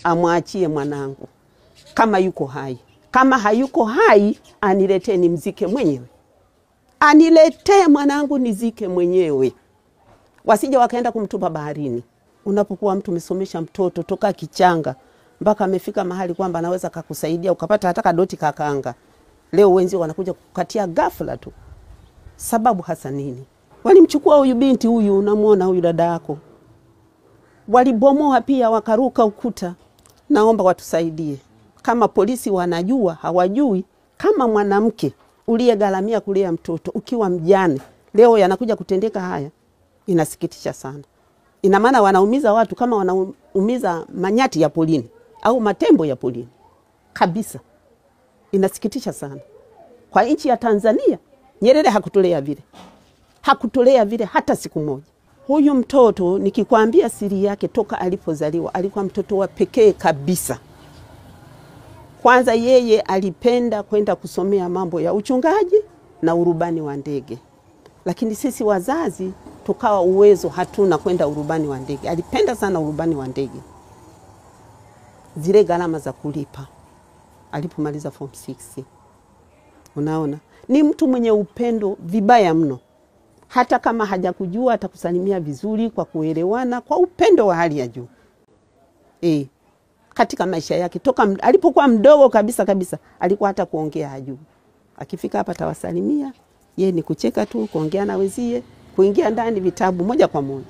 amwachie mwanangu kama yuko hai. Kama hayuko hai, aniletee nimzike mwenyewe. Aniletee mwanangu nizike mwenyewe. Wasije wakaenda kumtupa baharini. Unapokuwa mtu umesomesha mtoto toka kichanga mpaka amefika mahali kwamba anaweza kukusaidia ukapata hata kadoti kakanga, leo wenzi wanakuja kukatia ghafla tu. Sababu hasa nini? Walimchukua huyu binti huyu, unamuona huyu dada yako. Walibomoa pia wakaruka ukuta. Naomba watusaidie. Kama polisi wanajua, hawajui, kama mwanamke uliyegaramia kulea mtoto ukiwa mjane, leo yanakuja kutendeka haya, inasikitisha sana. Ina maana wanaumiza watu kama wanaumiza manyati ya polini au matembo ya polini. Kabisa. Inasikitisha sana. Kwa nchi ya Tanzania, Nyerere hakutulea vile. Hakutulea vile hata siku moja. Huyu mtoto nikikwambia siri yake toka alipozaliwa, alikuwa mtoto wa pekee kabisa. Kwanza yeye alipenda kwenda kusomea mambo ya uchungaji na urubani wa ndege. Lakini sisi wazazi tukawa uwezo hatuna kwenda urubani wa ndege. Alipenda sana urubani wa ndege. Zile gharama za kulipa alipomaliza form 6. Unaona? Ni mtu mwenye upendo vibaya mno. Hata kama hajakujua atakusalimia vizuri kwa kuelewana, kwa upendo wa hali ya juu. Katika maisha yake toka alipokuwa mdogo kabisa alikuwa hata kuongea hajui. Akifika hapa tawasalimia, yeye ni kucheka tu, kuongea na wezie, kuingia ndani vitabu moja kwa moja.